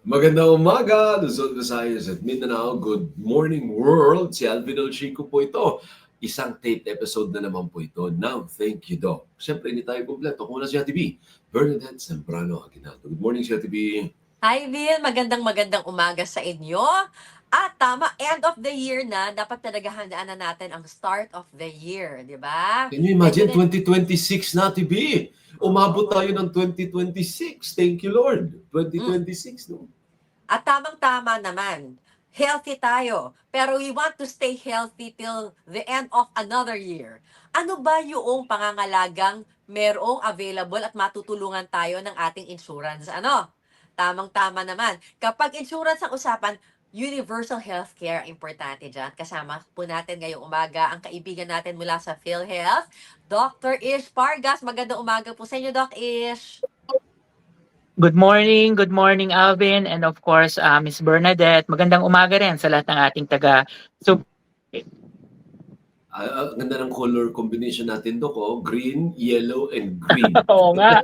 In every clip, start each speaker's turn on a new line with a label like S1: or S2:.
S1: Magandang umaga, Luzon, Visayas at Mindanao. Good morning world. Si Alvin Chico po ito. Isang tape episode na naman po ito ng Thank You Doc. Siyempre, hindi tayo kompleto. Kung wala si Ate B, Bernadette Sembrano Aguinaldo. Good morning si Ate B.
S2: Hi, Vil. Magandang umaga sa inyo. At tama, end of the year na, dapat talaga handaan na natin ang start of the year, di ba?
S1: Can you imagine 2026 na, Ate B? Umabot tayo ng 2026. Thank you, Lord. 2026, no?
S2: At tamang-tama naman, healthy tayo. Pero we want to stay healthy till the end of another year. Ano ba yung pangangalagang merong available at matutulungan tayo ng ating insurance? Ano? Tamang-tama naman. Kapag insurance ang usapan, universal healthcare ang importante dyan. Kasama po natin ngayong umaga ang kaibigan natin mula sa PhilHealth, Dr. Ish Pargas. Magandang umaga po sa inyo, Doc Ish.
S3: Good morning Alvin, and of course Miss Bernadette. Magandang umaga rin sa lahat ng ating taga.
S1: Ganda ng color combination natin, Dok. Oh. Green, yellow, and green.
S3: Oo nga.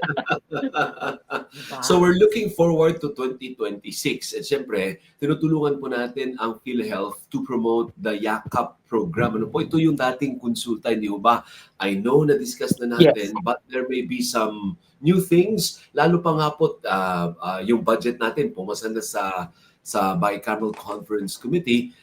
S1: So we're looking forward to 2026. At syempre, tinutulungan po natin ang PhilHealth to promote the YAKAP program. Ano po, ito yung dating konsulta, hindi ba? I know na-discuss na natin, but there may be some new things. Lalo pa nga po, yung budget natin, pumasa na sa Bicameral Conference Committee.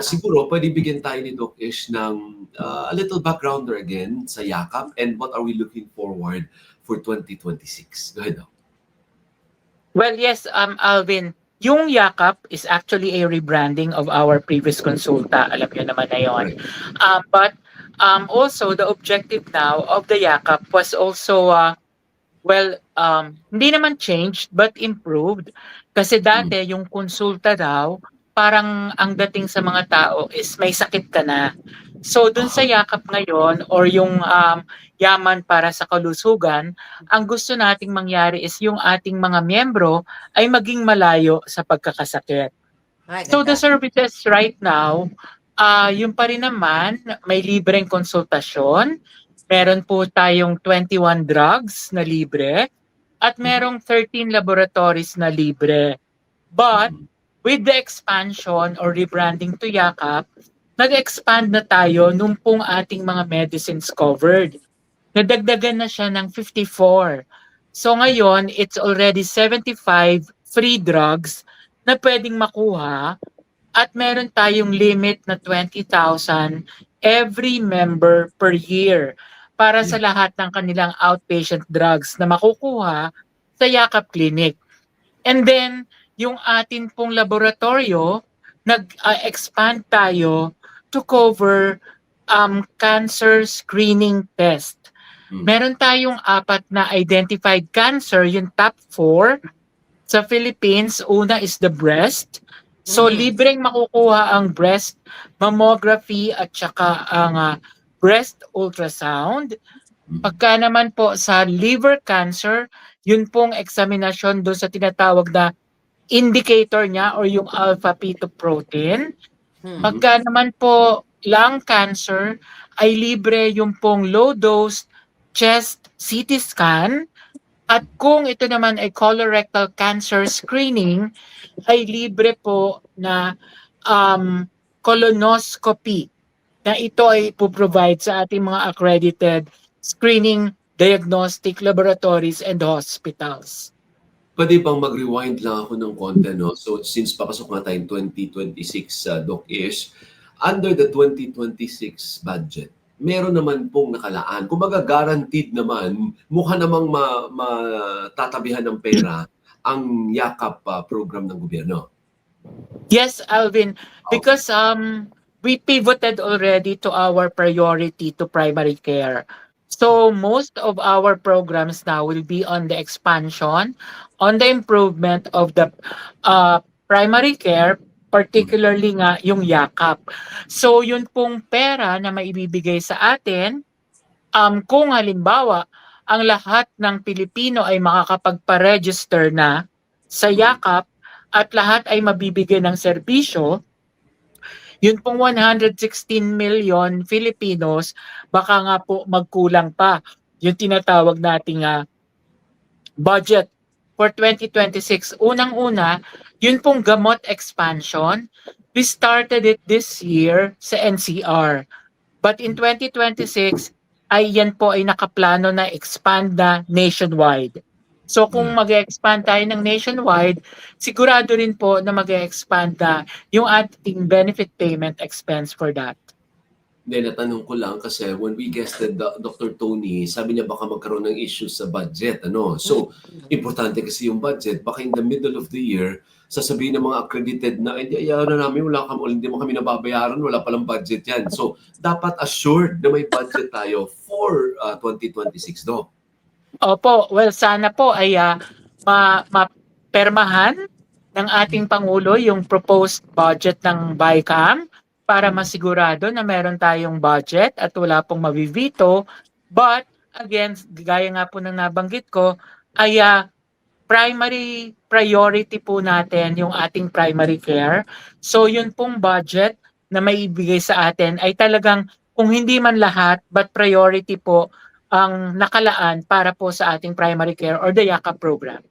S1: Siguro, pwede bigyan tayo ni Doc Ish ng a little backgrounder again sa YAKAP and what are we looking forward for 2026. Go ahead, Doc.
S3: Well, yes, Alvin, yung YAKAP is actually a rebranding of our previous consulta. Alam niyo naman na yun. But also, the objective now of the YAKAP was also, hindi naman changed, but improved. Kasi dati, yung konsulta daw, parang ang dating sa mga tao is may sakit ka na. So dun sa YAKAP ngayon or yung yaman para sa kalusugan, ang gusto nating mangyari is yung ating mga miyembro ay maging malayo sa pagkakasakit. So the services right now, yung pa rin naman, may libreng konsultasyon, meron po tayong 21 drugs na libre, at merong 13 laboratories na libre. But with the expansion or rebranding to YAKAP, nag-expand na tayo nung pong ating mga medicines covered. Nadagdagan na siya ng 54. So ngayon, it's already 75 free drugs na pwedeng makuha at meron tayong limit na 20,000 every member per year para sa lahat ng kanilang outpatient drugs na makukuha sa YAKAP Clinic. And then, yung atin pong laboratorio, nag-expand tayo to cover cancer screening test. Meron tayong 4 na identified cancer, yung top 4 sa Philippines. Una is the breast. So, libreng makukuha ang breast mammography at saka ang breast ultrasound. Pagka naman po sa liver cancer, yun pong examinasyon doon sa tinatawag na indicator niya or yung alpha-fetoprotein. Pagka naman po lung cancer, ay libre yung pong low-dose chest CT scan. At kung ito naman ay colorectal cancer screening, ay libre po na colonoscopy na ito ay provide sa ating mga accredited screening diagnostic laboratories and hospitals.
S1: Pwede bang mag-rewind lang ako ng konti, no? So, since papasok na tayong 2026, Doc Ish, under the 2026 budget, meron naman pong nakalaan. Kumbaga, guaranteed naman, mukha namang matatabihan ng pera ang YAKAP program ng gobyerno.
S3: Yes, Alvin, because we pivoted already to our priority to primary care. So most of our programs now will be on the expansion, on the improvement of the primary care, particularly nga yung YAKAP. So yun pong pera na maibibigay sa atin, kung halimbawa ang lahat ng Pilipino ay makakapagpa-register na sa YAKAP at lahat ay mabibigyan ng serbisyo, yun pong 116 million Filipinos, baka nga po magkulang pa yung tinatawag nating budget for 2026. Unang-una, yun pong gamot expansion. We started it this year sa NCR. But in 2026, ay yan po ay nakaplano na expand na nationwide. So kung mag-expand tayo ng nationwide, sigurado rin po na mag-expand na yung ating benefit payment expense for that.
S1: Hindi, natanong ko lang kasi when we guested Dr. Tony, sabi niya baka magkaroon ng issues sa budget. So, importante kasi yung budget. Baka in the middle of the year, sasabihin ng mga accredited na, ayaw na namin, hindi mo kami nababayaran, wala palang budget yan. So, dapat assured na may budget tayo for 2026, do.
S3: Opo, well sana po ay mapermahan ng ating Pangulo yung proposed budget ng BICAM para masigurado na meron tayong budget at wala pong mabivito. But again, gaya nga po ng nabanggit ko, ay primary priority po natin yung ating primary care. So yun pong budget na may ibigay sa atin ay talagang kung hindi man lahat, but priority po ang nakalaan para po sa ating primary care or the YAKA program.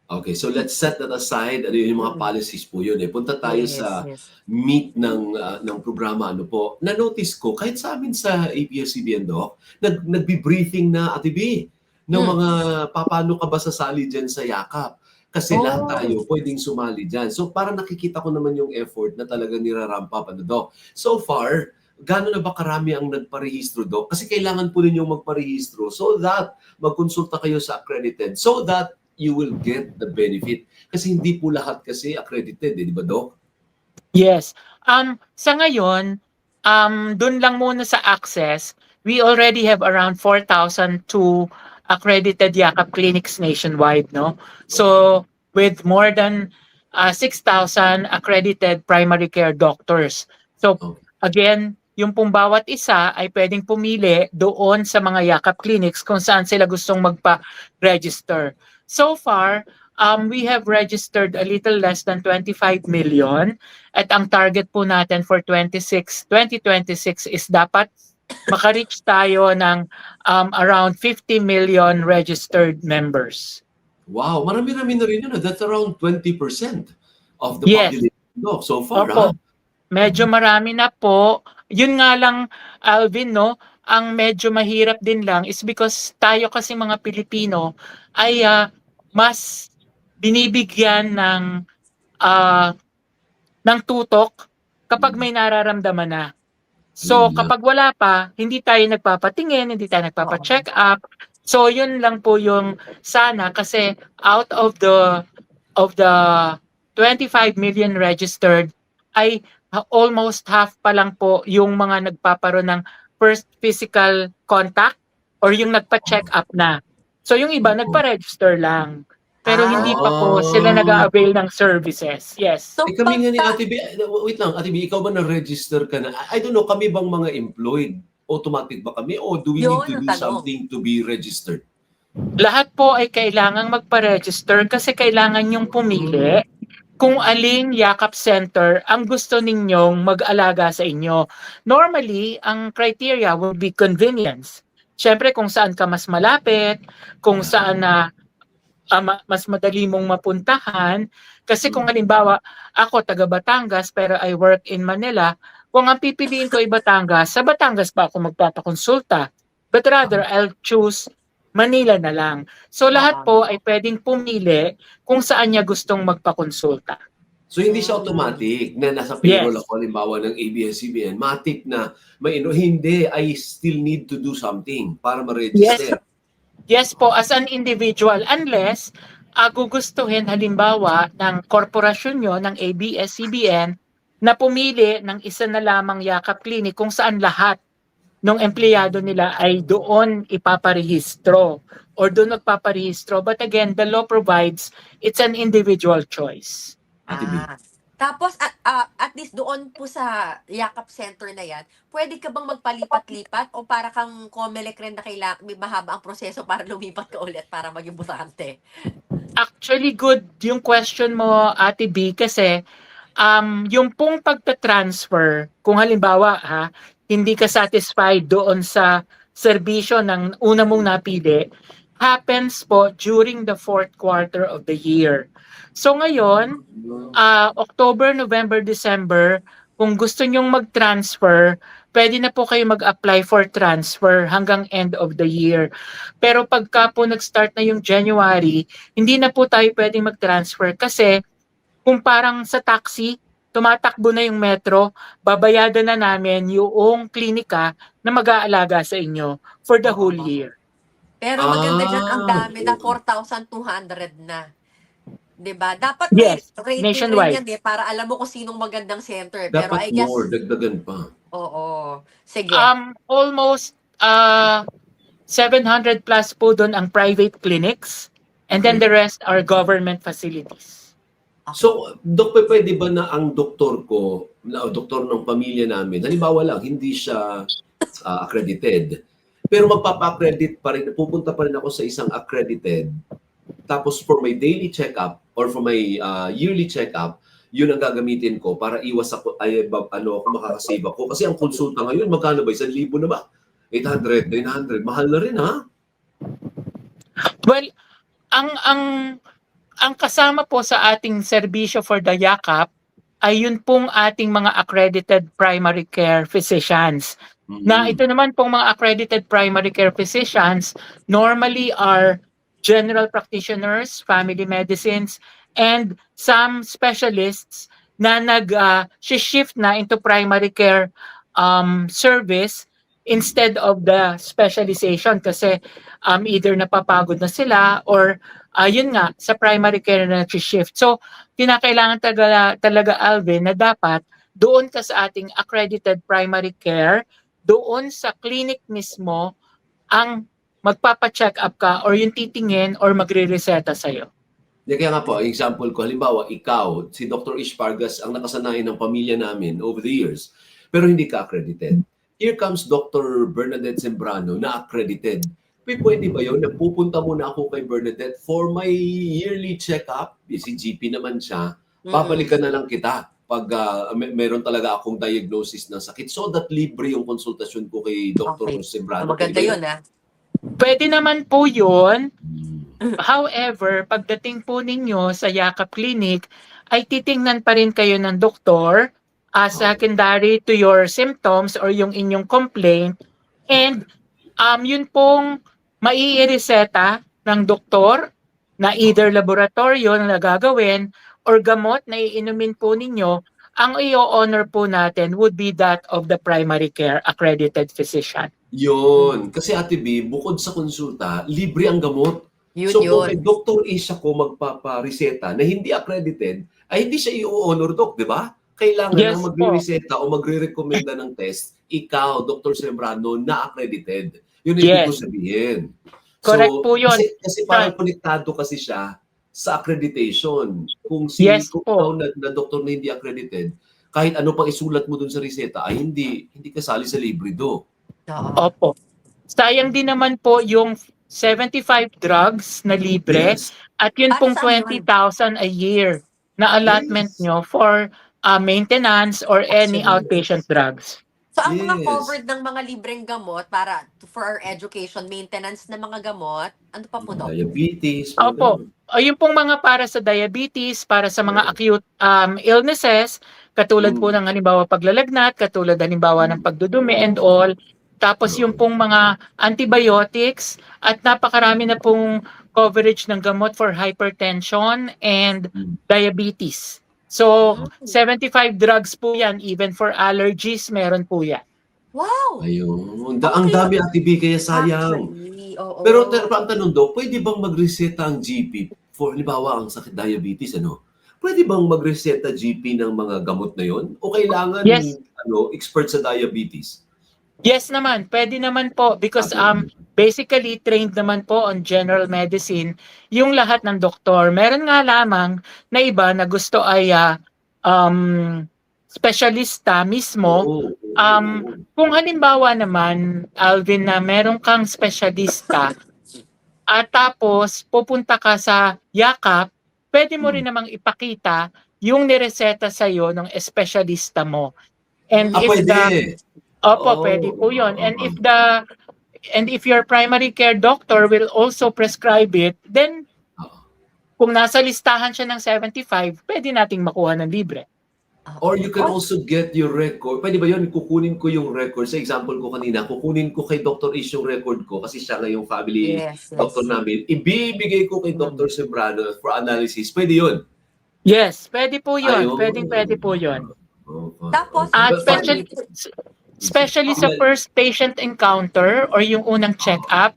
S1: Okay, so let's set that aside. Ano yung mga policies po yun. Punta tayo sa meat ng programa. Na-notice ko, kahit sa amin sa ABS-CBN, Doc, nagbi-briefing na Ate B ng mga paano ka ba sasali dyan sa yakap. Kasi lahat tayo pwedeng sumali dyan. So parang nakikita ko naman yung effort na talaga niraramp up. Doc. So far, gano'n na ba karami ang nagparehistro, Doc? Kasi kailangan po ninyong magparehistro so that magkonsulta kayo sa accredited so that you will get the benefit. Kasi hindi po lahat kasi accredited, di ba, Doc?
S3: Yes. Sa ngayon, doon lang muna sa access, we already have around 4,002 accredited yakap clinics nationwide, no? So, with more than 6,000 accredited primary care doctors. So, again, yung pong bawat isa ay pwedeng pumili doon sa mga yakap clinics kung saan sila gustong magpa-register. So far, we have registered a little less than 25 million at ang target po natin for 2026 is dapat maka-reach tayo ng around 50 million registered members.
S1: Wow, marami-rami na rin yun. That's around 20% of the population so far.
S3: Opo. Medyo marami na po. Yun nga lang, Alvin, no, ang medyo mahirap din lang is because tayo kasi mga Pilipino ay mas binibigyan ng tutok kapag may nararamdaman na. So kapag wala pa, hindi tayo nagpapatingin, hindi tayo nagpapa-check up. So yun lang po yung sana kasi out of the 25 million registered ay almost half pa lang po yung mga nagpaparoon ng first physical contact or yung nagpa-check up na. So yung iba nagpa-register lang. Pero hindi pa po sila nag-a-avail ng services. Yes.
S2: So,
S1: kami nga ni Ate B, wait lang, Ate B, ikaw ba na-register ka na? I don't know, kami bang mga employed? Automatic ba kami? O do we need to do something to be registered?
S3: Lahat po ay kailangang magpa-register kasi kailangan yung pumili kung aling yakap center ang gusto ninyong mag-alaga sa inyo. Normally, ang criteria will be convenience. Siyempre, kung saan ka mas malapit, kung saan mas madali mong mapuntahan. Kasi kung halimbawa, ako taga Batangas pero I work in Manila, kung ang pipiliin ko ay Batangas, sa Batangas pa ako magpapakonsulta. But rather, I'll choose Manila na lang. So lahat po ay pwedeng pumili kung saan niya gustong magpakonsulta.
S1: So hindi siya automatic na nasa payroll ako, halimbawa ng ABS-CBN, matik na hindi, I still need to do something para ma-register.
S3: Yes po, as an individual, unless gugustuhin halimbawa ng korporasyon nyo, ng ABS-CBN, na pumili ng isa na lamang yakap clinic kung saan lahat ng empleyado nila ay doon ipaparehistro or doon magpaparehistro. But again, the law provides it's an individual choice.
S2: Tapos, at least doon po sa yakap center na yan, pwede ka bang magpalipat-lipat o para kang Comelec rin na kailangan, may mahaba ang proseso para lumipat ka ulit para maging butante?
S3: Actually, good yung question mo, Ate B, kasi yung pong pagta-transfer, kung halimbawa hindi ka satisfied doon sa serbisyo ng una mong napili, happens po during the fourth quarter of the year. So ngayon, October, November, December, kung gusto nyong mag-transfer, pwede na po kayo mag-apply for transfer hanggang end of the year. Pero pagka po nag-start na yung January, hindi na po tayo pwedeng mag-transfer kasi kung parang sa taxi, tumatakbo na yung metro, babayadan na namin yung klinika na mag-aalaga sa inyo for the whole year.
S2: Pero maganda dyan, ang dami na, 4,200 na. 'Di ba? Dapat may
S3: Yes,
S2: rating
S3: nationwide.
S2: rin yan para alam mo kung sinong magandang center. Pero I
S1: Dapat
S2: guess,
S1: more, dagdagan pa.
S2: oo. Sige.
S3: Almost 700 plus po doon ang private clinics and then the rest are government facilities.
S1: So, Dok, pwede ba na ang doktor ko, doktor ng pamilya namin, halimbawa lang, hindi siya accredited, pero magpapa-accredit pa rin, pupunta pa rin ako sa isang accredited, tapos for my daily check-up or for my yearly check-up, yun ang gagamitin ko para iwas ako, ako makakasave ako. Kasi ang konsulta ngayon, magkano ba? 1,000 na ba? 800, 900, mahal na rin, ha?
S3: Well, ang kasama po sa ating serbisyo for the YAKAP ay yun pong ating mga accredited primary care physicians. Na ito naman pong mga accredited primary care physicians normally are general practitioners, family medicines, and some specialists na nag-shift na into primary care service instead of the specialization kasi either napapagod na sila or yun nga, sa primary care na nag-shift. So, kinakailangan talaga Alvin, na dapat doon ka sa ating accredited primary care, doon sa clinic mismo, ang magpapa-check up ka or yung titingin or magre-reseta sa'yo.
S1: Kaya nga po, example ko, halimbawa, ikaw, si Dr. Ispargas ang nakasanayan ng pamilya namin over the years, pero hindi ka accredited. Here comes Dr. Bernadette Sembrano na accredited. Pwede ba yun? Nagpupunta muna ako kay Bernadette for my yearly check-up. Si GP naman siya. Babalikan na lang kita pag meron talaga akong diagnosis ng sakit. So that libre yung konsultasyon ko kay Dr. Sembrano.
S2: Maganda yun, ha?
S3: Pwede naman po yun. However, pagdating po ninyo sa YAKAP Clinic, ay titingnan pa rin kayo ng doktor secondary to your symptoms or yung inyong complaint. And yun pong maiireseta ng doktor na either laboratorio na nagagawin or gamot na iinumin po ninyo, ang i-honor po natin would be that of the primary care accredited physician.
S1: Yun. Kasi Ate B, bukod sa konsulta, libre ang gamot. So kung kay Dr. Ish ako magpapareseta na hindi accredited, ay hindi siya i-honor, Doc, di ba? Kailangan na magre-reseta o magre-recommenda ng test, ikaw, Dr. Sembrano, na accredited. Yun ang ibig ko sabihin.
S3: Correct po yun.
S1: Kasi parang konektado kasi siya sa accreditation. Kung na doktor na hindi accredited, kahit ano pang isulat mo dun sa reseta, ay hindi kasali sa libre do.
S3: Opo. Sayang din naman po yung 75 drugs na libre at yun pong 20,000 a year na allotment nyo for maintenance or any outpatient drugs.
S2: So, ang mga covered ng mga libreng gamot for our education, maintenance ng mga gamot, ano pa po daw?
S1: Diabetes.
S3: Opo. Yung pong mga para sa diabetes, para sa mga acute illnesses, katulad po ng halimbawa paglalagnat, katulad halimbawa ng pagdudumi and all. Tapos yung pong mga antibiotics at napakarami na pong coverage ng gamot for hypertension and diabetes. So, 75 drugs po yan. Even for allergies, meron po yan.
S2: Wow!
S1: Ayun. Ang dami, Ate B, kaya sayang. Pero ang tanong daw, pwede bang magreseta ang GP for, halimbawa, ang sakit diabetes, ano? Pwede bang magreseta GP ng mga gamot na yon? O kailangan expert sa diabetes?
S3: Yes naman, pwede naman po because basically trained naman po on general medicine yung lahat ng doktor. Meron nga lamang na iba na gusto ay specialista mismo. Kung halimbawa naman, Alvin, na meron kang specialista at tapos pupunta ka sa YAKAP, pwede mo rin namang ipakita yung nireseta sa'yo ng specialista mo. And if
S1: pwede.
S3: Opo, pwede po yun. And and if your primary care doctor will also prescribe it, then
S1: Oo.
S3: kung nasa listahan siya ng 75, pwede nating makuha ng libre.
S1: Or you can
S2: Oh,
S1: also get your record. Pwede ba yun? Kukunin ko yung record. Sa example ko kanina, kukunin ko kay Dr. Ish yung record ko kasi siya nga yung family
S2: yes,
S1: doctor
S2: yes.
S1: namin. Ibibigay ko kay
S2: Mm.
S1: Dr. Sembrano for analysis. Pwede yun.
S3: Yes, pwede po yun.
S1: Ayun.
S3: Pwede po yun.
S1: Okay.
S2: Tapos,
S3: At
S1: But
S3: especially sa
S1: Sige.
S3: first patient encounter or yung unang check-up,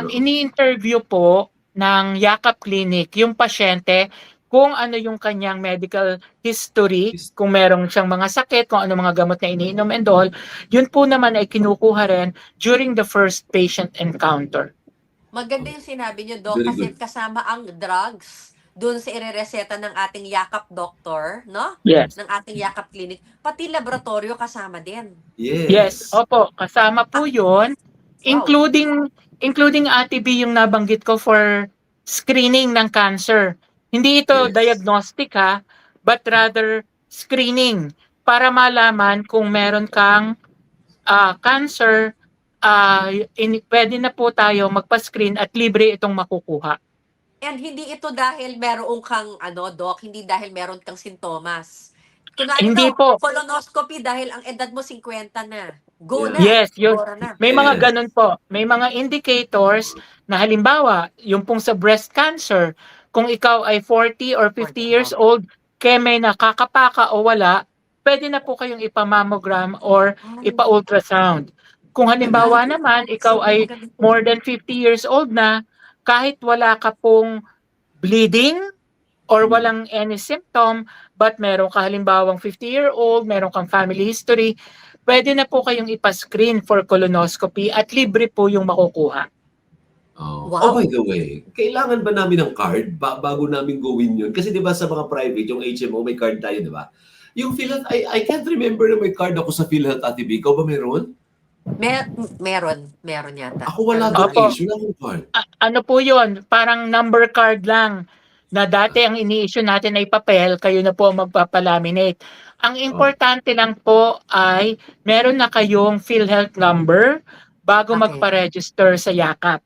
S3: ini-interview po ng Yakap Clinic yung pasyente kung ano yung kanyang medical history, kung merong siyang mga sakit, kung ano mga gamot na iniinom and all, yun po naman ay kinukuha rin during the first patient encounter.
S2: maganda yung sinabi niyo, Doc,
S1: Very
S2: kasi
S1: good.
S2: kasama ang drugs dun sa irereseta ng ating yakap doctor, no?
S3: Yes.
S2: Ng ating yakap clinic. Pati laboratorio kasama din.
S3: Yes,
S1: Yes.
S3: opo, kasama po yun,
S2: Wow.
S3: including Ate B yung nabanggit ko for screening ng cancer. Hindi ito
S1: Yes.
S3: diagnostic ha, but rather screening para malaman kung meron kang cancer, pwede na po tayo magpa-screen at libre itong makukuha.
S2: And hindi ito dahil meron kang, Doc, hindi dahil meron kang sintomas. Kunwari
S3: Hindi
S2: ito,
S3: po.
S2: colonoscopy dahil ang edad mo 50 na. Go
S1: Yeah.
S2: na.
S3: Yes, yun.
S2: Bora na.
S3: May mga
S1: Yes.
S3: ganun po. May mga indicators na halimbawa, yung pong sa breast cancer, kung ikaw ay 40 or 50 years old, kaya may nakakapaka o wala, pwede na po kayong ipamammogram or ipa-ultrasound. Kung halimbawa naman, ikaw ay more than 50 years old na, kahit wala ka pong bleeding or walang any symptom, but meron ka halimbawang 50-year-old, meron kang family history, pwede na po kayong ipascreen for colonoscopy at libre po yung makukuha.
S1: Oh.
S2: Wow.
S1: Oh, by the way, kailangan ba namin ng card bago namin gawin yun? Kasi di ba sa mga private, yung HMO, may card tayo, di ba? Yung PhilHealth, I can't remember na may card ako sa PhilHealth, Ate B. Ikaw ba meron?
S2: Meron yata.
S1: Ako wala
S2: Meron
S1: doon,
S3: Opo.
S1: Ish. Wala akong card.
S3: Ano po yun? Parang number card lang na dati ang ini-issue natin ay papel, kayo na po ang magpapalaminate. Ang importante lang po ay meron na kayong PhilHealth number bago
S2: Okay.
S3: magpa-register sa Yakap.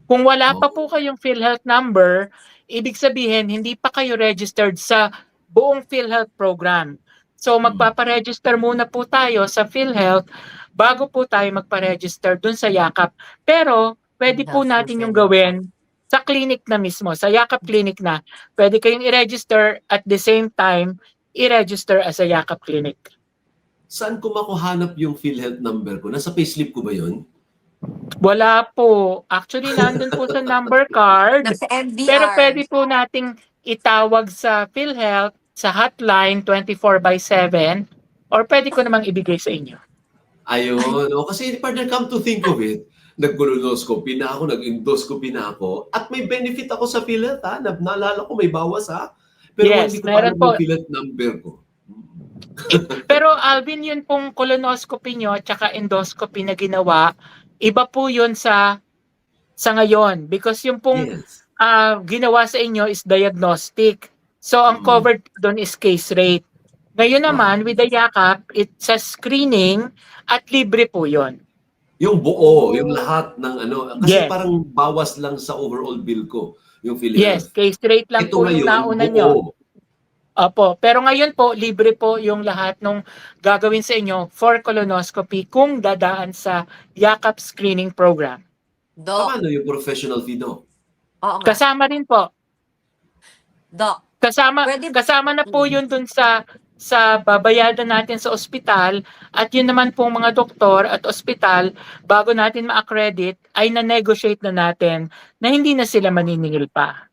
S3: Kung wala pa po kayong PhilHealth number, ibig sabihin hindi pa kayo registered sa buong PhilHealth program. So magpapa-register muna po tayo sa PhilHealth bago po tayo magpa-register dun sa Yakap. Pero pwede po natin yung gawin sa clinic na mismo, sa Yakap Clinic na. Pwede kayong i-register at the same time, i-register as a Yakap Clinic.
S1: Saan ko makuhanap yung PhilHealth number ko? Nasa payslip ko ba yun?
S3: Wala po. Actually, nandun po sa number card.
S2: Nasa MDR.
S3: Pero pwede po nating itawag sa PhilHealth sa hotline 24/7 or pwede ko namang ibigay sa inyo.
S1: Ayun. O, kasi partner, come to think of it, nag-colonoscopy na ako, nag-endoscopy na ako, at may benefit ako sa PhilHealth, ha? Naalala ko may bawas, ha? Pero
S3: Yes,
S1: hindi ko
S3: meron
S1: alam
S3: po.
S1: yung PhilHealth number ko.
S3: Pero Alvin, yun pong colonoscopy nyo at saka endoscopy na ginawa, iba po yun sa ngayon. Because yung pong
S1: Yes.
S3: ginawa sa inyo is diagnostic. So ang covered doon is case rate. Ngayon naman, with the Yakap, it's a screening at libre po yun.
S1: Yung buo, yung lahat ng ano, kasi
S3: Yes.
S1: parang bawas lang sa overall bill ko, yung
S3: Yes,
S1: PhilHealth.
S3: case rate lang
S1: Ito
S3: po yung
S1: ngayon,
S3: nauna
S1: buo.
S3: nyo. Opo, pero ngayon po, libre po yung lahat nung gagawin sa inyo for colonoscopy kung dadaan sa Yakap screening program.
S2: Doc.
S1: Paano yung professional fee, Doc?
S2: Oo nga.
S3: Kasama rin po.
S2: Doc. Pwede-
S3: Kasama na po yun dun sa babayadan natin sa ospital at yun naman pong mga doktor at ospital bago natin ma-accredit ay na-negotiate na natin na hindi na sila maniningil pa.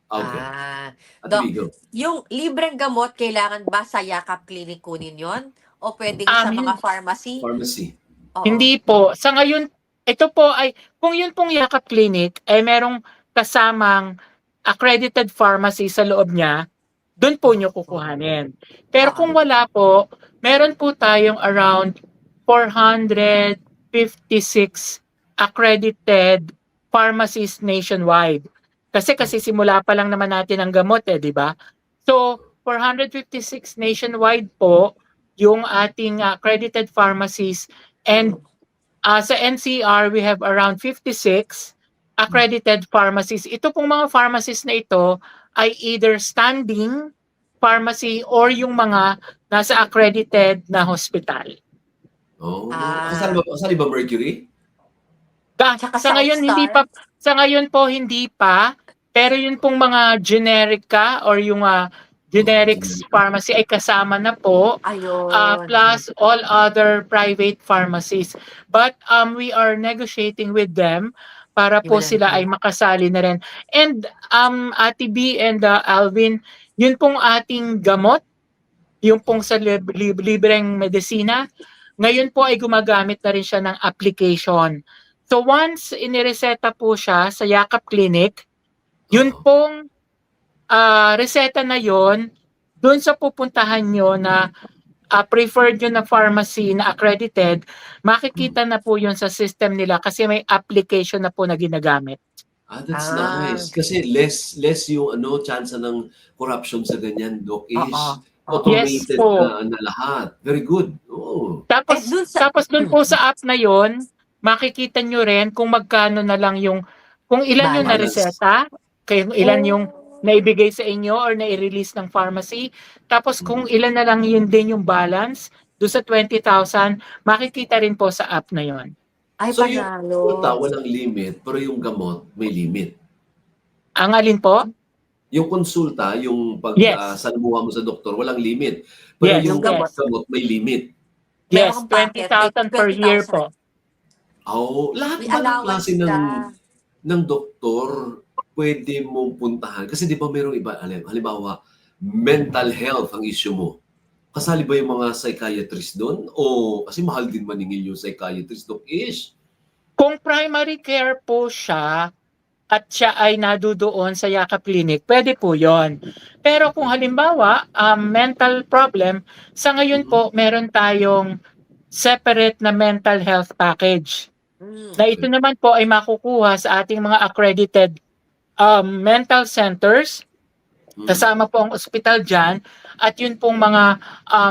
S1: Okay. At
S2: Doc,
S1: legal.
S2: yung libreng gamot, kailangan ba sa Yakap Clinic kunin yon? O pwedeng sa mga pharmacy?
S1: Pharmacy.
S2: Oo.
S3: Hindi po. Sa ngayon, ito po ay, kung yun pong Yakap Clinic ay merong kasamang accredited pharmacy sa loob niya, doon po nyo kukuhanin. Pero kung wala po, meron po tayong around 456 accredited pharmacies nationwide. Kasi simula pa lang naman natin ang gamot di ba? So, 456 nationwide po yung ating accredited pharmacies and Sa NCR, we have around 56 accredited pharmacies. Ito pong mga pharmacies na ito ay either standing pharmacy or yung mga nasa accredited na hospital.
S1: Oh,
S2: Ah.
S1: kasali ba Mercury?
S2: Tsaka
S3: Sa ngayon hindi
S2: Southstar?
S3: pa, sa ngayon po hindi pa, pero yun pong mga generica or yung generics pharmacy ay kasama na po,
S2: Ayun.
S3: plus all other private pharmacies. But we are negotiating with them para po
S2: Yung
S3: sila ay makasali na rin. And Ate B and Alvin, yun pong ating gamot, yung pong sa libreng medisina, ngayon po ay gumagamit na rin siya ng application. So once inireseta po siya sa Yakap Clinic, yun pong reseta na yon, doon sa pupuntahan nyo na preferred nyo na pharmacy na accredited, makikita na po yun sa system nila kasi may application na po na ginagamit.
S1: That's
S2: Ah.
S1: nice. Kasi less yung chance ng corruption sa ganyan, Doc, is
S2: Oo.
S1: automated
S3: Yes po.
S1: na lahat. Very good. Oh.
S3: Tapos dun po sa app na yon, makikita nyo rin kung magkano na lang kung ilan yung
S2: Balance.
S3: nareseta, kung ilan yung naibigay sa inyo or nai-release ng pharmacy. Tapos kung ilan na lang yun din yung balance, doon sa 20,000, makikita rin po sa app na yon.
S2: Ay,
S1: So yung
S2: panalo.
S1: konsulta, walang limit, pero yung gamot, may limit.
S3: Ang alin po?
S1: Yung konsulta, yung
S3: Yes.
S1: salamuha mo sa doktor, walang limit. Pero
S3: Yes,
S1: yung
S2: yes.
S1: gamot, may limit.
S3: Yes,
S2: Meron kang packet,
S3: 20,000 per year
S2: 20,000.
S3: po.
S1: Oh, lahat
S2: May
S1: ba ng
S2: allowance
S1: klase
S2: ka.
S1: ng doktor pwede mong puntahan? Kasi di ba mayroong iba, halimbawa, mental health ang issue mo. Kasali ba yung mga psychiatrist doon? O kasi mahal din maningil yung psychiatrist, Doc Ish?
S3: Kung primary care po siya at siya ay nadudoon sa Yakap Clinic, pwede po yon. Pero kung halimbawa, mental problem, sa ngayon po, meron tayong separate na mental health package. Na ito naman po ay makukuha sa ating mga accredited mental centers, kasama po ang ospital dyan, at yun pong mga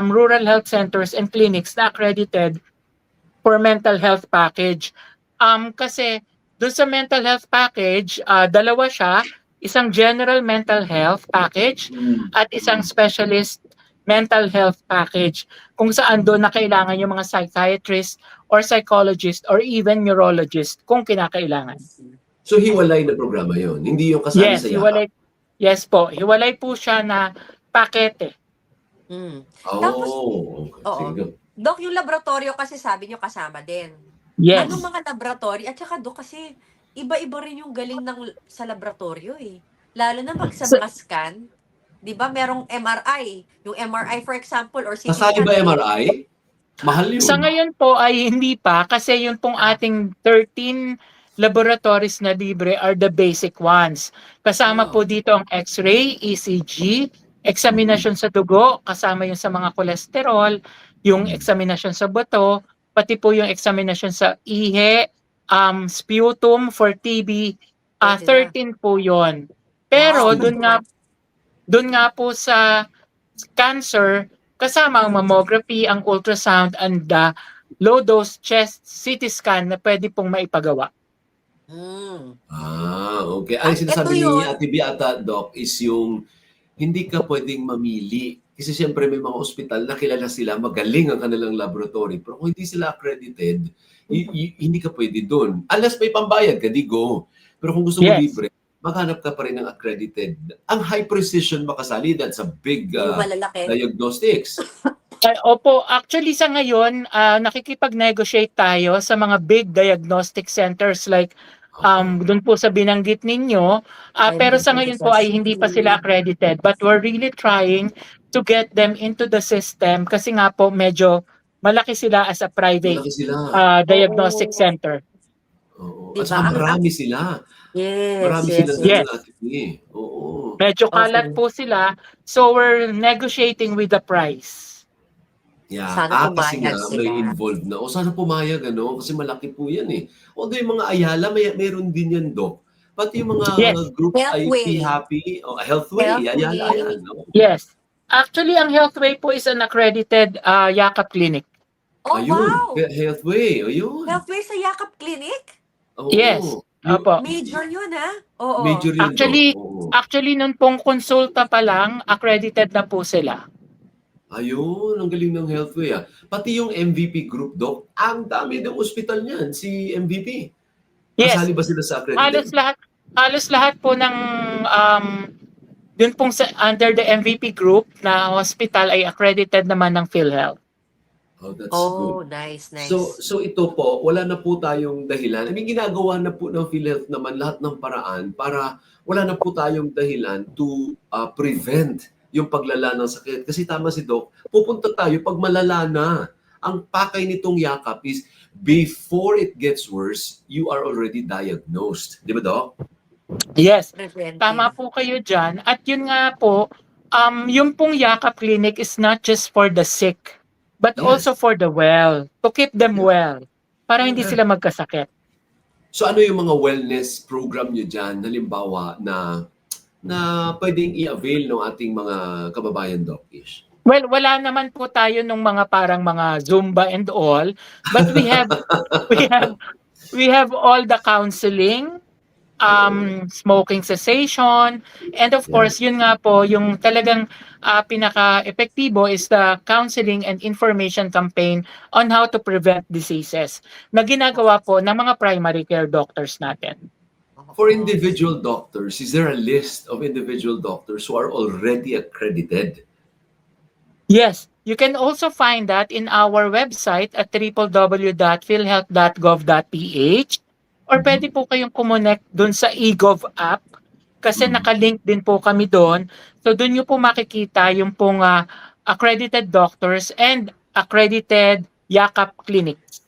S3: rural health centers and clinics na accredited for mental health package. Kasi doon sa mental health package, dalawa siya, isang general mental health package at isang specialist mental health package kung saan doon na kailangan yung mga psychiatrist or psychologist or even neurologist kung kinakailangan.
S1: So hiwalay na programa yon, hindi yung kasali
S3: Yes,
S1: sa
S3: hiwalay. Yes po, hiwalay po siya na pakete.
S2: Tapos,
S1: okay.
S2: oo.
S1: Sige.
S2: Dok, yung laboratorio kasi sabi nyo kasama din.
S3: Yes.
S2: Anong mga laboratory? At saka, Dok, kasi iba-iba rin yung galing sa laboratorio eh. Lalo na pag sa mga scan, di ba merong MRI. Yung MRI, for example, or CT
S1: Kasali
S2: scan.
S1: ba MRI? Mahal yun.
S3: Sa ngayon po ay hindi pa kasi yun pong ating 13 laboratories na libre are the basic ones. Kasama po dito ang X-ray, ECG, examination sa dugo, kasama yung sa mga kolesterol, yung examination sa buto, pati po yung examination sa ihe, sputum for TB, 13 po yon. Pero doon nga po sa cancer, kasama ang mammography, ang ultrasound, and the low-dose chest CT scan na pwede pong maipagawa.
S1: Okay. Ang sinasabi
S2: ito
S1: ni
S2: yun.
S1: Ate Beata, Doc, is yung hindi ka pwedeng mamili. Kasi siyempre may mga ospital na kilala sila, magaling ang kanilang laboratory. Pero kung hindi sila accredited, hindi ka pwede doon. Unless may pambayad ka, di go. Pero kung gusto mo libre, maghanap ka pa rin ng accredited. Ang high precision makasali, that's a big diagnostics.
S3: Opo, actually sa ngayon, nakikipag-negotiate tayo sa mga big diagnostic centers like doon po sa binanggit ninyo. Pero sa ngayon po ay hindi pa sila accredited. But we're really trying to get them into the system kasi nga po medyo malaki sila as a private diagnostic center.
S1: At saka marami sila. Marami sila
S3: Oo. Medyo kalat po sila. So we're negotiating with the price.
S2: Sana
S1: kasi nga
S2: pumayag sila.
S1: may involved na. Sana pumayag, kasi malaki po yan eh. Although yung mga Ayala, mayroon din yan, Doc. Pati yung mga group IP Happy, Healthway, Ayala yan.
S3: Yes. Actually, ang Healthway po is an accredited Yakap Clinic.
S2: Oh,
S1: Ayun,
S2: wow!
S1: Healthway, ayun.
S2: Healthway sa Yakap Clinic?
S1: Oo.
S3: Yes.
S1: Yung
S3: Opo.
S2: Major yun, ha? Oo.
S1: major yun, Doc.
S3: Actually,
S1: Oo.
S3: actually nung pong konsulta pa lang, accredited na po sila.
S1: Ayun, ang galing ng Healthway ah. Pati yung MVP group, Doc, ang dami ng ospital niyan, si MVP.
S3: Yes,
S1: Kasali ba sila sa
S3: halos
S1: accredited?
S3: lahat halos lahat po ng um dun pong sa under the MVP group na hospital ay accredited naman ng PhilHealth.
S1: Oh, that's good.
S2: Oh, nice,
S1: So,
S2: nice.
S1: so ito po, wala na po tayong dahilan. I mean, ginagawa na po ng PhilHealth naman lahat ng paraan para wala na po tayong dahilan to prevent yung paglala ng sakit. Kasi tama si Doc, pupunta tayo pag malala na. Ang pakay nitong yakap is before it gets worse, you are already diagnosed. Di ba, Doc?
S3: Yes,
S2: Preventive.
S3: tama po kayo dyan. At yun nga po, yung pong Yakap Clinic is not just for the sick, but
S1: Yes.
S3: also for the well, to keep them
S1: Yeah.
S3: well, para hindi
S1: Yeah.
S3: sila magkasakit.
S1: So ano yung mga wellness program nyo dyan, halimbawa, na pwedeng i-avail ng ating mga kababayan, Doc Ish?
S3: Well, wala naman po tayo nung mga parang mga Zumba and all, but we have we have all the counseling, smoking cessation, and of
S1: Yeah.
S3: course, yun nga po, yung talagang pinaka-epektibo is the counseling and information campaign on how to prevent diseases na ginagawa po ng mga primary care doctors natin.
S1: For individual doctors, is there a list of individual doctors who are already accredited?
S3: Yes, you can also find that in our website at www.philhealth.gov.ph, or pwede po kayong kumonect dun sa eGov app kasi nakalink din po kami doon. So doon nyo po makikita yung pong accredited doctors and accredited Yakap clinics.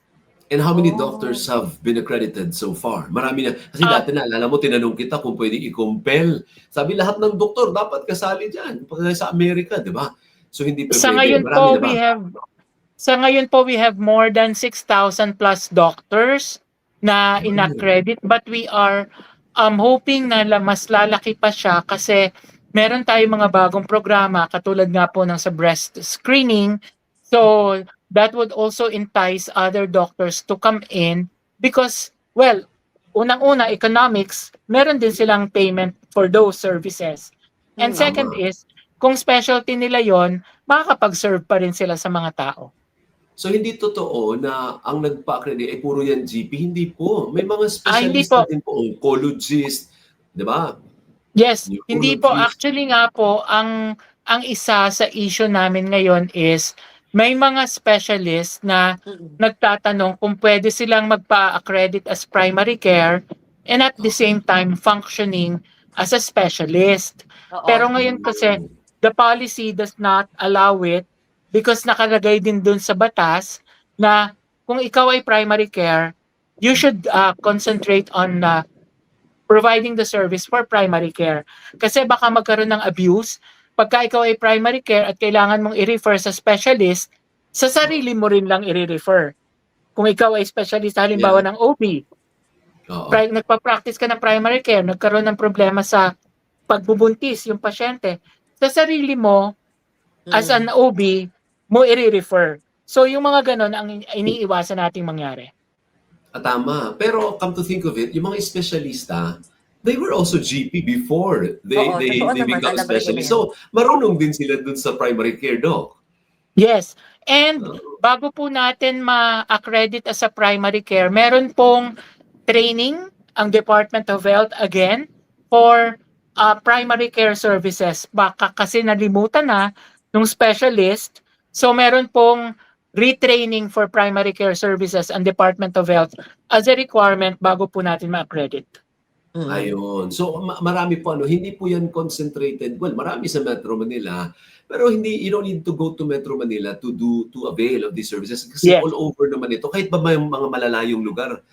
S1: And how many
S2: Oh.
S1: doctors have been accredited so far? Marami na. Kasi
S3: Ah.
S1: dati naalala mo, tinanong kita kung pwede i-compel. Sabi lahat ng doktor dapat kasali dyan. Pag sa Amerika, di ba? So hindi pa
S3: Sa
S1: pwede.
S3: ngayon
S1: Marami na
S3: po
S1: ba?
S3: we have more than 6,000 plus doctors na inaccredit, but we are hoping na mas lalaki pa siya kasi meron tayong mga bagong programa katulad nga po ng sa breast screening. So that would also entice other doctors to come in because, well, unang-una, economics, meron din silang payment for those services. And second
S1: Tama.
S3: is, kung specialty nila yon, makakapag-serve pa rin sila sa mga tao.
S1: So hindi totoo na ang nagpa-accredit ay puro yan GP. Hindi po. May mga
S3: Hindi
S1: specialista
S3: po.
S1: din po. Oncologist, di ba?
S3: Yes, hindi po.
S1: Neurologist.
S3: Actually nga po, ang isa sa issue namin ngayon is may mga specialist na nagtatanong kung pwede silang magpa-accredit as primary care and at the same time functioning as a specialist.
S2: Oo.
S3: Pero ngayon kasi, the policy does not allow it because nakalagay din dun sa batas na kung ikaw ay primary care, you should concentrate on providing the service for primary care. Kasi baka magkaroon ng abuse pagka ikaw ay primary care at kailangan mong i-refer sa specialist, sa sarili mo rin lang i-refer. Kung ikaw ay specialist halimbawa ng OB,
S1: Oo.
S3: nagpa-practice ka ng primary care, nagkaroon ng problema sa pagbubuntis yung pasyente, sa sarili mo, as an OB, mo i-refer. So yung mga ganon ang iniiwasan nating mangyari.
S1: Tama. Pero come to think of it, yung mga espesyalista, they were also GP before they
S2: Oo, totoo naman.
S1: become
S2: Alam ko rin
S1: specialist.
S2: yan.
S1: So, marunong din sila dun sa primary care, Doc.
S3: Yes. And bago po natin ma-accredit as a primary care, meron pong training ang Department of Health again for primary care services. Baka kasi nalimutan na ng specialist. So meron pong retraining for primary care services ang Department of Health as a requirement bago po natin ma-accredit.
S1: Ayun. So marami po hindi po yan concentrated. Well, marami sa Metro Manila, pero you don't need to go to Metro Manila to avail of these services kasi
S3: Yes.
S1: all over naman ito. Kahit ba may mga malalayong lugar,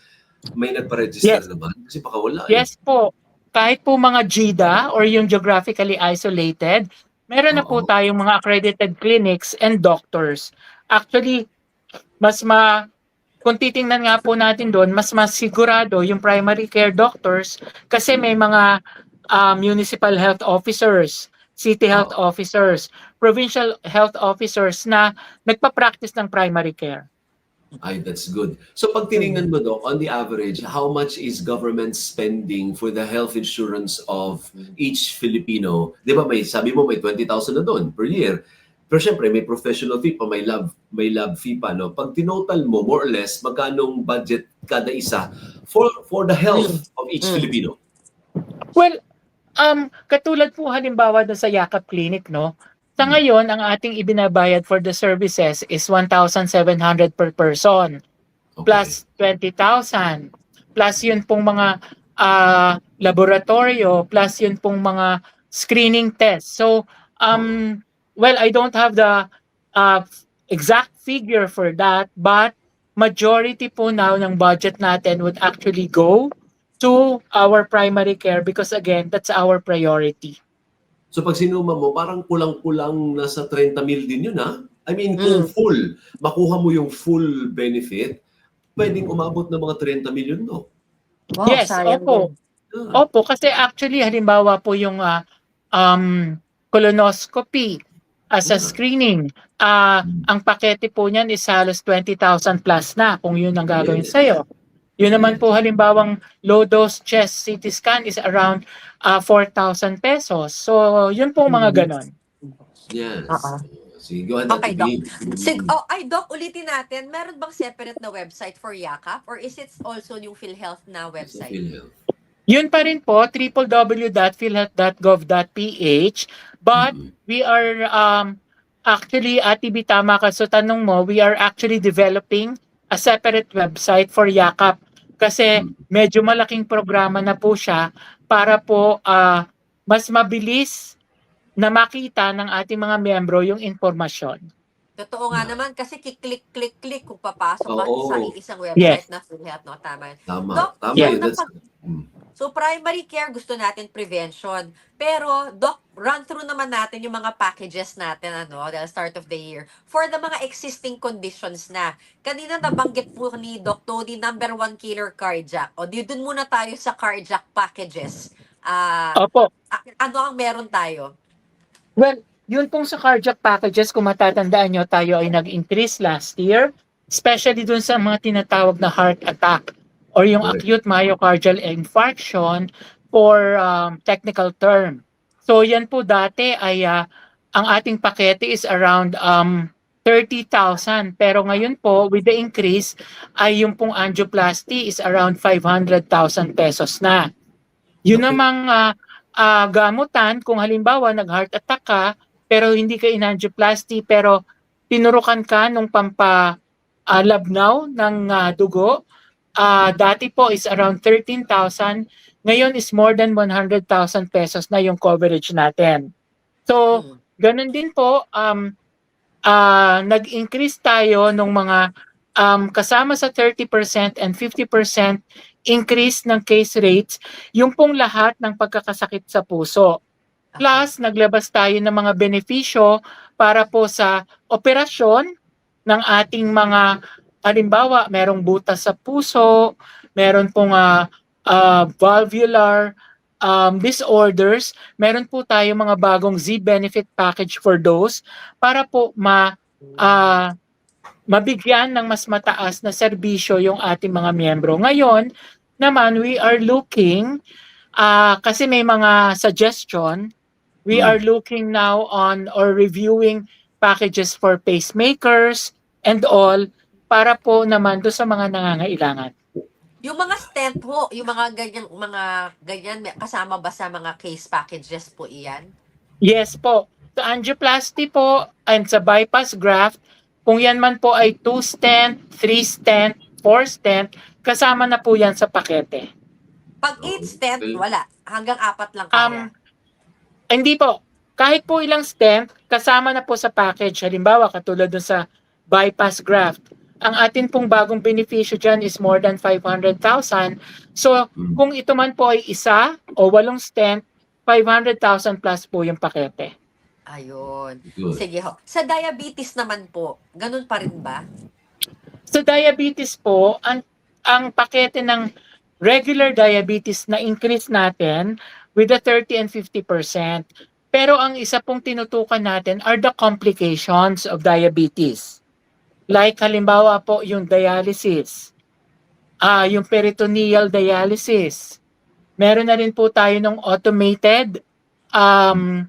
S1: may nagpa-register
S3: Yes.
S1: naman kasi baka wala.
S3: Yes po. Kahit po mga GIDA or yung geographically isolated, meron na po
S1: Oo.
S3: tayong mga accredited clinics and doctors. Actually, kung titingnan nga po natin doon, mas sigurado yung primary care doctors kasi may mga municipal health officers, city health officers, provincial health officers na nagpa-practice ng primary care.
S1: Ay, that's good. So pag tinignan mo, Doc, on the average, how much is government spending for the health insurance of each Filipino? Di ba sabi mo may 20,000 na doon per year. Pero syempre, may professional fee pa, may lab fee pa. No? Pag tinotal mo, more or less, magkanong budget kada isa for the health of each Filipino?
S3: Well, katulad po halimbawa doon sa Yakap Clinic, no? Sa ngayon, ang ating ibinabayad for the services is 1,700 per person.
S1: Okay.
S3: Plus 20,000. Plus yun pong mga laboratorio, plus yun pong mga screening tests. So, well, I don't have the exact figure for that, but majority po now ng budget natin would actually go to our primary care because again, that's our priority.
S1: So pag sinuma mo, parang kulang-kulang nasa 30 mil din yun, ha? I mean, kung full, makuha mo yung full benefit, pwedeng umabot ng mga 30 million, no?
S2: Wow,
S3: Yes,
S2: sayang
S3: opo.
S2: din.
S3: Opo, kasi actually halimbawa po yung colonoscopy as a screening, ang pakete po niyan is halos 20,000 plus na kung yun ang gagawin sa'yo. Yun naman po halimbawang low-dose chest CT scan is around 4,000 pesos. So, yun po mga ganon.
S1: Yes.
S2: Oo.
S1: Sige, go ahead,
S2: Okay, Doc.
S1: Doc.
S2: Doc, ulitin natin, meron bang separate na website for Yakap? Or is it also yung PhilHealth na website?
S3: Yun pa rin po, www.philhealth.gov.ph. But we are actually, Ate B, tama ka sa tanong mo, we are actually developing a separate website for Yakap. Kasi medyo malaking programa na po siya para po mas mabilis na makita ng ating mga miyembro yung informasyon.
S2: Totoo nga naman kasi kiklik-klik-klik kung papasok ka sa isang
S3: Yes.
S2: website na PhilHealth, no? Tama.
S1: Tama.
S2: Doc,
S1: Tama
S3: yes.
S1: yun.
S2: So primary care gusto natin prevention. Pero Doc, run through naman natin yung mga packages natin dahil start of the year for the mga existing conditions na. Kanina nabanggit po ni Doc Tony, number 1 killer cardiac. O dun muna tayo sa cardiac packages.
S3: Opo.
S2: Ano ang meron tayo?
S3: Well, yun pong sa cardiac packages, kung matatandaan nyo, tayo ay nag-increase last year, especially dun sa mga tinatawag na heart attack or yung acute myocardial infarction for technical term. So yan po dati ay ang ating pakete is around 30,000. Pero ngayon po, with the increase, ay yung pong angioplasty is around 500,000 pesos na. Yun namang gamutan, kung halimbawa nag-heart attack ka, pero hindi ka in-angioplasty, pero tinurukan ka nung labnaw ng dugo, dati po is around 13,000, ngayon is more than 100,000 pesos na yung coverage natin. So, ganun din po, nag-increase tayo nung mga kasama sa 30% and 50% increase ng case rates, yung pong lahat ng pagkakasakit sa puso. Plus, naglabas tayo ng mga benepisyo para po sa operasyon ng ating mga, halimbawa, merong butas sa puso, meron pong valvular disorders, meron po tayo mga bagong Z-benefit package for those para po mabigyan ng mas mataas na serbisyo yung ating mga miyembro. Ngayon naman, we are looking, kasi may mga suggestion, we are looking now on or reviewing packages for pacemakers and all para po naman do sa mga nangangailangan.
S2: Yung mga stent po, yung mga ganyan, kasama ba sa mga case packages po iyan?
S3: Yes po. Sa angioplasty po and sa bypass graft, kung yan man po ay 2 stent, 3 stent, 4 stent, kasama na po yan sa pakete.
S2: Pag 8 stent, wala. Hanggang 4 lang kaya.
S3: Hindi po. Kahit po ilang stent, kasama na po sa package. Halimbawa, katulad dun sa bypass graft. Ang atin pong bagong benepisyo dyan is more than 500,000. So, kung ito man po ay isa o 8 stent, 500,000 plus po yung pakete.
S2: Ayun. Sige ho. Sa diabetes naman po, ganun pa rin ba?
S3: Sa diabetes po, ang pakete ng regular diabetes na increase natin with the 30 and 50%. Pero ang isa pong tinutukan natin are the complications of diabetes. Like halimbawa po yung dialysis, yung peritoneal dialysis. Meron na rin po tayo ng um,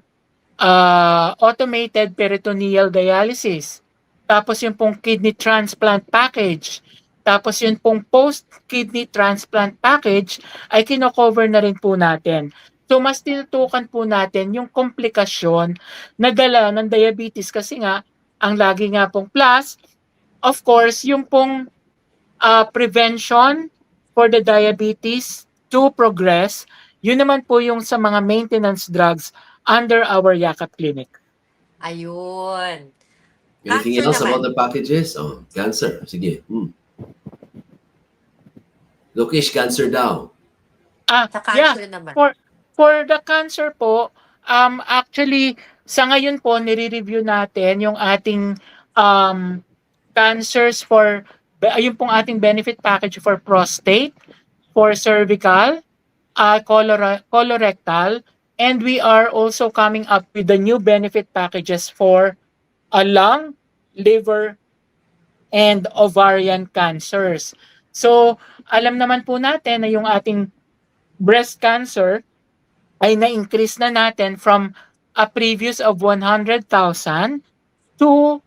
S3: automated peritoneal dialysis. Tapos yung pong kidney transplant package. Tapos yung pong post-kidney transplant package ay kino-cover na rin po natin. So mas tinutukan po natin yung komplikasyon na dala ng diabetes kasi nga, ang lagi nga pong plus, of course, yung pong prevention for the diabetes to progress, yun naman po yung sa mga maintenance drugs under our Yakap Clinic.
S2: Ayun.
S1: Anything
S2: Cancer
S1: else about
S2: naman.
S1: the packages? Cancer. Sige. Lokesh, cancer daw.
S2: Sa cancer naman.
S3: For the cancer po, actually, sa ngayon po, nire-review natin yung ating cancers for, yung pong ating benefit package for prostate, for cervical, colorectal, and we are also coming up with the new benefit packages for lung, liver, and ovarian cancers. So, alam naman po natin na yung ating breast cancer ay na-increase na natin from a previous of 100,000 to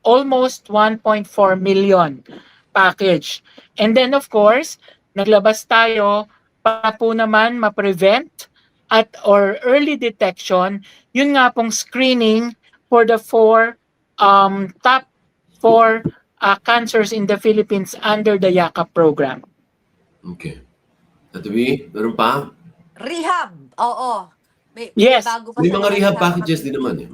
S3: almost 1.4 million package. And then of course, naglabas tayo para po naman ma-prevent at or early detection, yun nga pong screening for the top 4 cancers in the Philippines under the Yakap program.
S1: Okay. Atubi, meron pa?
S2: Rehab. Oo. May
S3: Yes.
S2: bago pa
S1: May
S2: sa
S1: mga rehab
S2: bansa.
S1: packages din naman eh.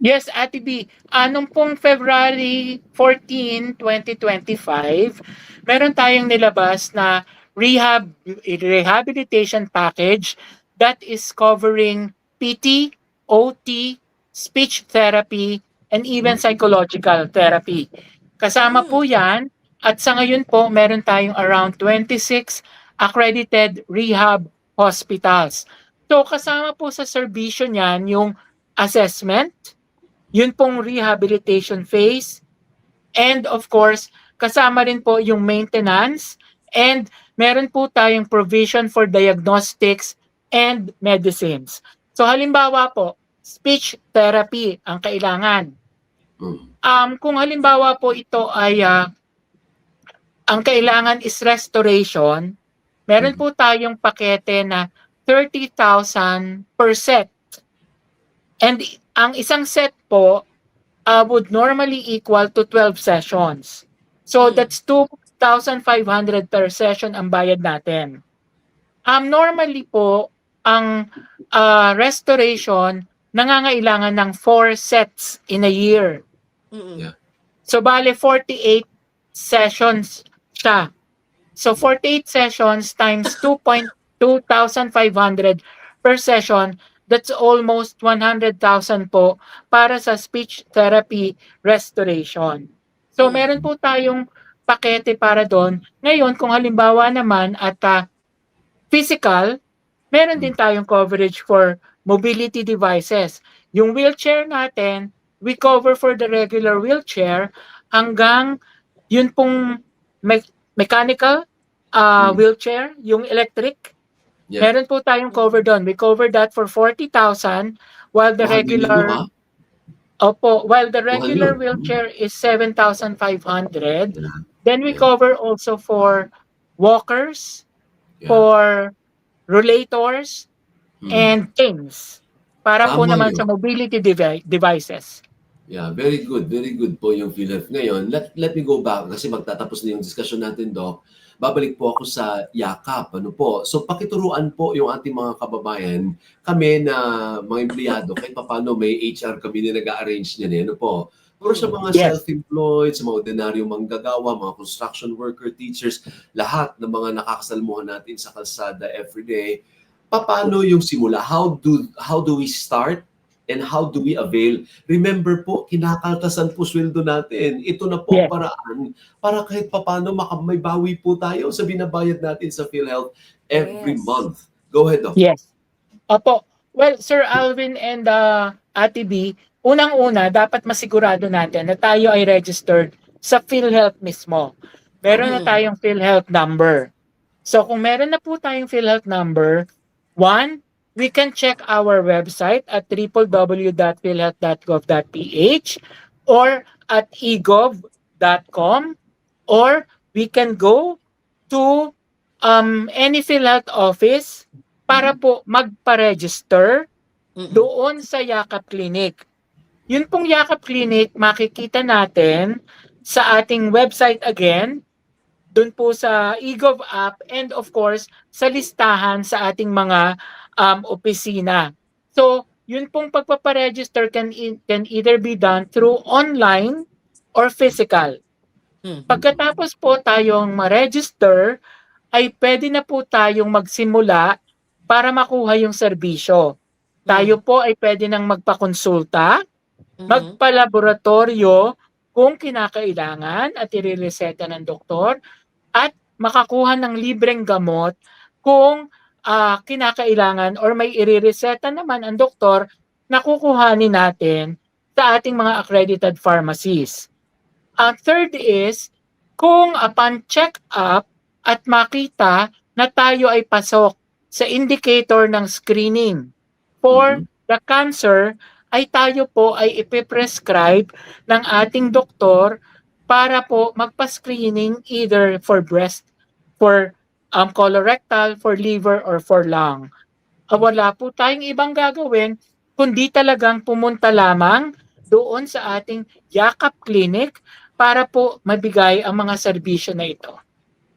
S3: Yes, Ate B. Nung pong February 14, 2025, meron tayong nilabas na rehabilitation package that is covering PT, OT, speech therapy, and even psychological therapy. Kasama po yan, at sa ngayon po, meron tayong around 26 accredited rehab hospitals. So kasama po sa serbisyo niyan yung assessment, yun pong rehabilitation phase, and of course, kasama rin po yung maintenance, and meron po tayong provision for diagnostics and medicines. So halimbawa po, speech therapy ang kailangan. Kung halimbawa po ito ay ang kailangan is restoration, meron po tayong pakete na 30,000 per set. And ang isang set po would normally equal to 12 sessions. So that's 2,500 per session ang bayad natin. Normally po, ang restoration nangangailangan ng 4 sets in a year.
S1: Yeah.
S3: So bale 48 sessions siya. So 48 sessions times 2,500 per session, that's almost 100,000 po para sa speech therapy restoration. So meron po tayong pakete para doon. Ngayon, kung halimbawa naman at physical, meron din tayong coverage for mobility devices. Yung wheelchair natin, we cover for the regular wheelchair hanggang yun pong mechanical wheelchair, yung electric.
S1: Yeah.
S3: Meron po tayong cover doon. We cover that for 40,000 while the regular while the regular wheelchair is 7,500. Then we cover also for walkers, for rollators, and canes. Para po naman sa mobility devices.
S1: Yeah, very good. Very good po yung PhilHealth. Ngayon, let me go back kasi magtatapos na yung discussion natin, Doc. Babalik po ako sa Yakap. Ano po? So pakituruan po yung ating mga kababayan, kami na mga empleyado, kahit paano may HR kami na nag-arrange niyan. Ano po? Pero sa mga self-employed, sa mga ordinaryong manggagawa, mga construction worker, teachers, lahat ng mga nakakasalmuhan natin sa kalsada everyday, paano yung simula? How do we start? And how do we avail? Remember po, kinakaltasan po sweldo natin. Ito na po ang paraan para kahit papano may bawi po tayo sa binabayad natin sa PhilHealth every month. Go ahead, Doc.
S3: Yes. Opo. Well, Sir Alvin and Ate B, unang-una, dapat masigurado natin na tayo ay registered sa PhilHealth mismo. Meron na tayong PhilHealth number. So kung meron na po tayong PhilHealth number, one, we can check our website at www.philhealth.gov.ph or at egov.com, or we can go to any PhilHealth office para po magpa-register doon sa Yakap Clinic. Yun pong Yakap Clinic, makikita natin sa ating website again, doon po sa eGov app, and of course, sa listahan sa ating mga opisina. So, yun pong pagpaparegister can either be done through online or physical. Pagkatapos po tayong ma-register, ay pwede na po tayong magsimula para makuha yung serbisyo. Tayo po ay pwede nang magpakonsulta, magpalaboratorio kung kinakailangan at irereseta ng doktor, at makakuha ng libreng gamot kung kinakailangan or may irereseta naman ang doktor na kukuhanin natin sa ating mga accredited pharmacies. Ang third is, kung upon check-up at makita na tayo ay pasok sa indicator ng screening for the cancer, ay tayo po ay ipiprescribe ng ating doktor para po magpa-screening either for breast, for colorectal, for liver, or for lung. Wala po tayong ibang gagawin kundi talagang pumunta lamang doon sa ating Yakap Clinic para po mabigay ang mga serbisyo na ito.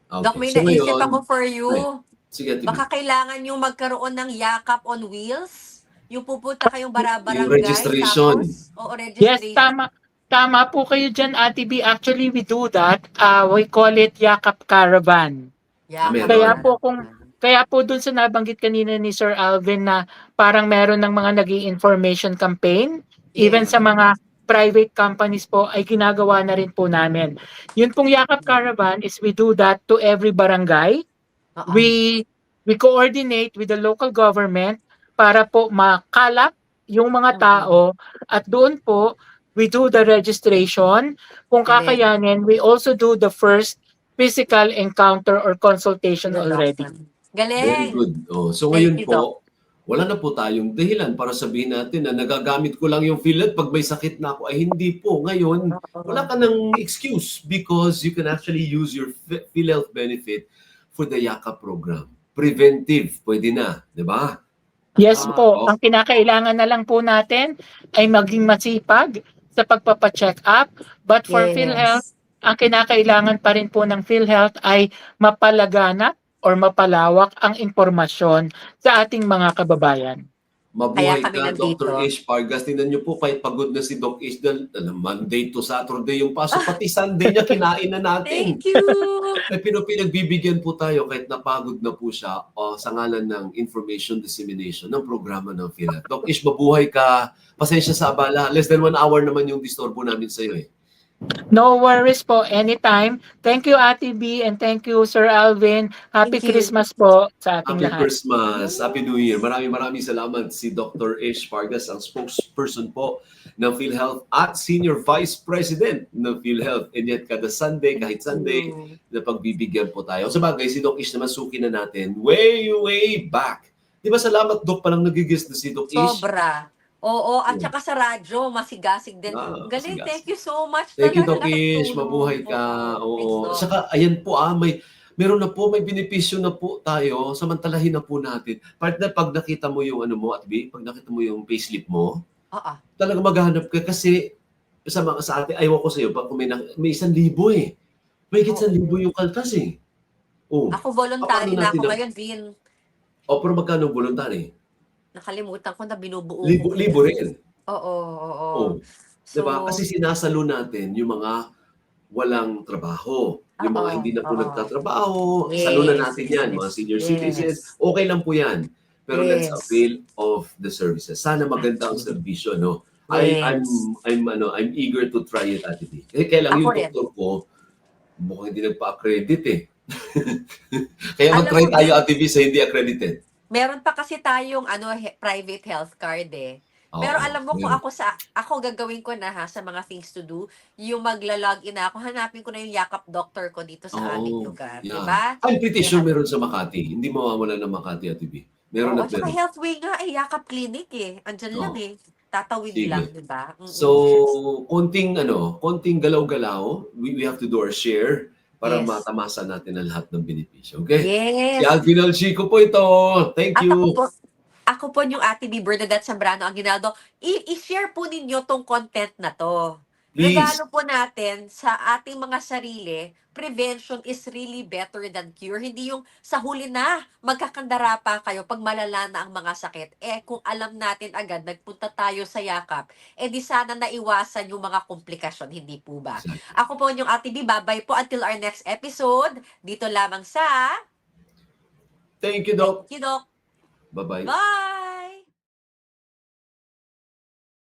S2: Doc, may naisip ako for you.
S1: Sige,
S2: Baka kailangan yung magkaroon ng Yakap on Wheels? Yung pupunta kayong barabarangay?
S1: Yung registration.
S2: Registration.
S3: Yes, tama. Tama po kayo dyan, Ate B. Actually, we do that. We call it Yakap Caravan. Kaya po dun sa nabanggit kanina ni Sir Alvin na parang meron ng mga nag-i-information campaign, even sa mga private companies po ay ginagawa na rin po namin. Yun pong Yakap Caravan is we do that to every barangay. We coordinate with the local government para po makalap yung mga tao, at doon po we do the registration. Kung kakayanin, we also do the first physical encounter or consultation already.
S2: Galing!
S1: Very good. So ngayon po, wala na po tayong dahilan para sabihin natin na nagagamit ko lang yung PhilHealth pag may sakit na ako. Ay hindi po. Ngayon, wala ka ng excuse because you can actually use your PhilHealth benefit for the Yakap program. Preventive, pwede na, di ba?
S3: Yes po. Ang kinakailangan na lang po natin ay maging masipag sa pagpapacheck up. But for PhilHealth, ang kinakailangan pa rin po ng PhilHealth ay mapalaganap or mapalawak ang impormasyon sa ating mga kababayan.
S1: Mabuhay ka, Dr. Ish Pargas. Tingnan niyo po, kahit pagod na si Doc Ish, Monday to Saturday yung pasok, pati Sunday niya kinain na natin.
S2: Thank you!
S1: Pinagbibigyan po tayo kahit napagod na po siya sa ngalan ng information dissemination ng programa ng PhilHealth. Doc Ish, mabuhay ka. Pasensya sa abala. Less than 1 hour naman yung disturbo namin sa iyo eh.
S3: No worries po, anytime. Thank you, Ate B, and thank you, Sir Alvin. Happy Christmas po sa ating lahat.
S1: Happy Christmas, Happy New Year. Maraming salamat si Dr. Ish Pargas, ang spokesperson po ng PhilHealth at Senior Vice President ng PhilHealth. And yet, kada Sunday, kahit Sunday, na pagbibigyan po tayo. Sa bagay, si Doc Ish naman suki na natin way back. Di ba salamat, Doc, palang nagigis na si Doc Ish?
S2: Sobra. Oo, at saka sa radyo, masigasig din. Galing, thank you so much.
S1: Thank you, Doc Ish. Mabuhay ka. Oo. Saka, ayan po, meron na po, may benepisyo na po tayo. Samantalahin na po natin. Partner, pag nakita mo yung ano mo, at B, pag nakita mo yung payslip mo, talaga maghanap ka kasi sa atin, ayaw ko sa iyo, pag may 1,000 eh. May 1,000 yung kaltas eh.
S2: Ako voluntary na ako ngayon, Vin.
S1: Pero magkano voluntary?
S2: Nakalimutan ko na binubuo.
S1: Libo rin.
S2: Oo.
S1: Diba? Kasi sinasalo natin yung mga walang trabaho. Yung mga hindi na po nagtatrabaho. Salo na natin yan. Mga senior citizens. Okay lang po yan. Pero let's avail of the services. Sana maganda ang servisyo, no? I'm eager to try it, Ate B. Kaya lang yung doktor ko, mukhang hindi nagpa-accredit eh. Kaya mag-try tayo, Ate B, sa hindi accredited.
S2: Meron pa kasi tayong private health card eh. Pero
S1: Oo,
S2: alam mo kung
S1: meron.
S2: ako gagawin ko na ha, sa mga things to do, yung magla-login na ako, hanapin ko na yung Yakap Doctor ko dito sa aming
S1: Oo,
S2: lugar, 'di
S1: yeah.
S2: ba?
S1: I'm pretty sure
S2: Yan.
S1: meron sa Makati. Hindi mawawala ng Makati, Ate B. Meron
S2: Oo,
S1: at
S2: at saka
S1: meron.
S2: Healthway nga eh, Yakap Clinic eh. Andiyan lang
S1: Oo,
S2: eh. Tatawid lang,
S1: sige.
S2: 'di ba?
S1: So, konting galaw-galaw, we have to do our share para
S2: Yes.
S1: matamasa natin ang lahat ng benepisyo. Okay? Si
S2: Yes.
S1: Alvin Alchico po ito. Thank
S2: At
S1: you.
S2: ako po yung Ate B. Bernadette Zambrano Aguinaldo. I-share po ninyo tong content na to.
S1: Please.
S2: Regalo po natin sa ating mga sarili, prevention is really better than cure. Hindi yung sa huli na, magkakandara pa kayo pag malala na ang mga sakit. Eh, kung alam natin agad, nagpunta tayo sa yakap, eh di sana naiwasan yung mga komplikasyon, hindi po ba?
S1: Exactly.
S2: Ako po yung Ate B. Bye-bye po until our next episode. Dito lamang sa...
S1: Thank you, Doc.
S2: Thank you, Doc.
S1: Bye-bye.
S2: Bye!